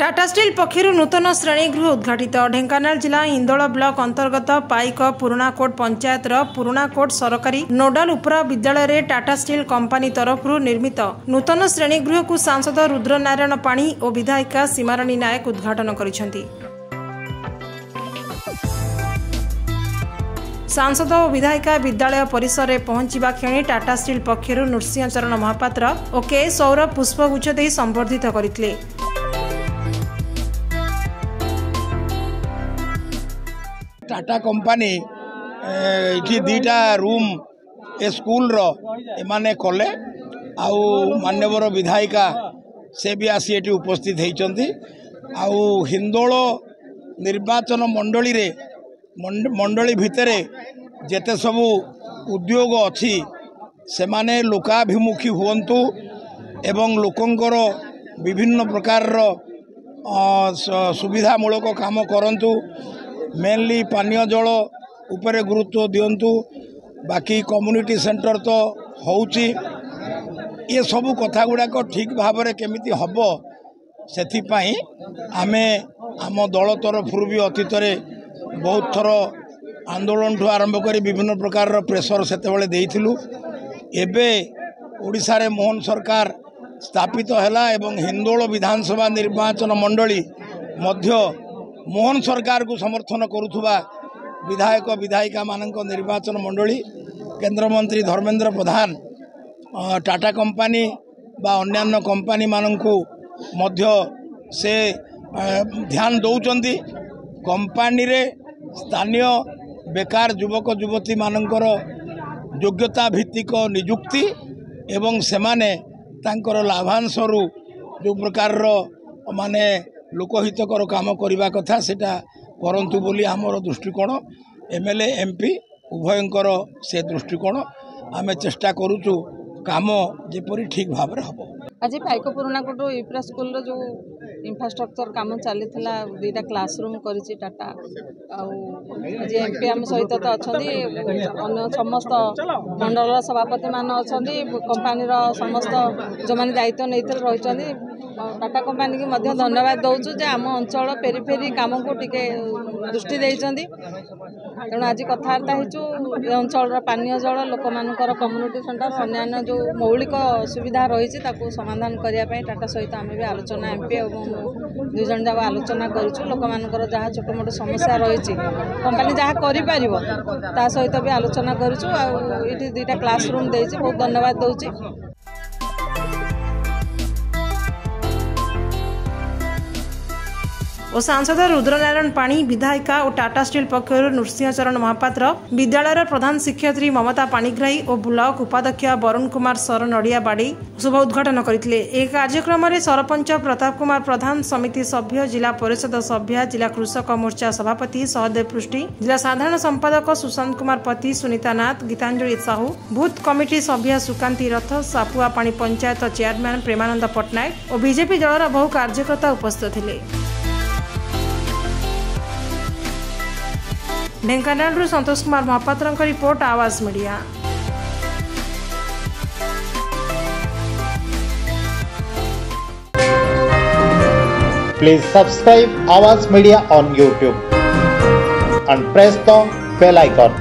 Tata steel पक्षर नूतन श्रेणीगृह उद्घाटित। ढेंकानाल जिला Hindol block अंतर्गत पाइक पुराकोट पंचायत पुराकोट सरकारी नोडाल उपर विद्यालय रे टाटा स्टील कंपनी तरफ निर्मित नूतन श्रेणीगृह को सांसद रुद्रनारायण पाणी और विधायिका सीमाराणी नायक उद्घाटन करिसेंती। सांसद और विधायिका विद्यालय परिसर में पहुंचवा क्षणी टाटा स्टील पक्षर नृसिंहचरण महापात्र और के सौरभ पुष्पगुच्छ दे संबर्धित करथिले। टाटा कंपनी ये दीटा रूम ए स्कूल रो एमाने कले आउ मान्यवर विधायिका से भी आसी एटी उपस्थित होइचंती। आउ हिंदोल निर्वाचन मंडली रे मंडली भितरे जेते सबू उद्योग अच्छी से माने लोकाभिमुखी हुंतु एवं लोकंकर विभिन्न प्रकार सुविधामूलक काम करंतु। मेनली पानीय जल उपरे गुरुत्व दिंतु। बाकी कम्युनिटी सेंटर तो होउची ये सबू कथा गुड़ाक ठीक भाव में केमिति हब से आमे आम दल तरफ भी अतीत बहुत थर आंदोलन ठू आरंभ कर विभिन्न प्रकार प्रेसर सेतेबेले देइथिलु। एबे ओडिशा रे मोहन सरकार स्थापित हैला एवं हिंदोल विधानसभा निर्वाचन मंडली मध्य मोहन सरकार को समर्थन करुथुबा विधायक विधायिका मानक निर्वाचन मंडली केंद्र मंत्री धर्मेंद्र प्रधान टाटा कंपनी बा अन्यान्य कंपनी मानकू मध्य से ध्यान दौचंदी। कंपनी रे स्थानीय बेकार युवक युवती मानकर योग्यता भित्तिक नियुक्ति एवं सेमाने तांकर लाभांशरू जो प्रकार माने लोकहितकर काम करने कथा सेटा करंतु बोली आमर दृष्टिकोण। एमएलए एमपी उभयंकर से दृष्टिकोण आमे चेष्टा करूचु काम जेपरी ठीक भाव में हम। आज पाइक पुराकोट यूपीरा स्कूल जो इंफ्रास्ट्रक्चर काम चली दीटा क्लासरूम करिछि टाटा आज एमपी आम सहित तो अच्छा अन्य समस्त मंडल सभापति मान अच्छा कंपानी समस्त जो मैंने दायित्व नहीं रही टाटा कंपनी की मध्य धन्यवाद दौचु जे आम अंचल पेरीफेरी काम को टिके दृष्टि देइचंदी। तेणु आज कथबार्ता होचु अंचल पानीय जल लोक मानकर कम्युनिटी सेंटर अन्य जो मौलिक सुविधा रही समाधान करने टाटा सहित आम भी आलोचना एमपी और दुई जन जाक आलोचना करूँ। लोक मानकर जहाँ छोट मोट समस्या रही कंपनी जहाँ कर सहित भी आलोचना करूँ। ये दीटा क्लासरूम देती बहुत धन्यवाद दूची। और सांसद रुद्रनारायण पाणी विधायिका और टाटा स्टील पक्षर नृसिंहचरण महापात्र विद्यालय प्रधान शिक्षयित्री ममता पाणिग्राही और ब्लॉक उपाध्यक्ष वरुण कुमार सर नड़िया बाड़ी शुभ उद्घाटन करथिले। एक कार्यक्रम में सरपंच प्रताप कुमार प्रधान समिति सभ्य जिला परिषद सभ्या जिला कृषक मोर्चा सभापति सहदेव पृष्टि जिला साधारण संपादक सुशांत कुमार पति सुनीता नाथ गीतांजलि साहू बूथ कमिटी सभ्या सुकांति रथ सापुआ पाणी पंचायत चेयरमैन प्रेमानंद पट्टनायक और बीजेपी दलर बहु कार्यकर्ता उपस्थित थिले। ढेंकानाल संतोष कुमार महापात्र रिपोर्ट आवाज media. Please subscribe Awaaz Media on YouTube and press the bell icon.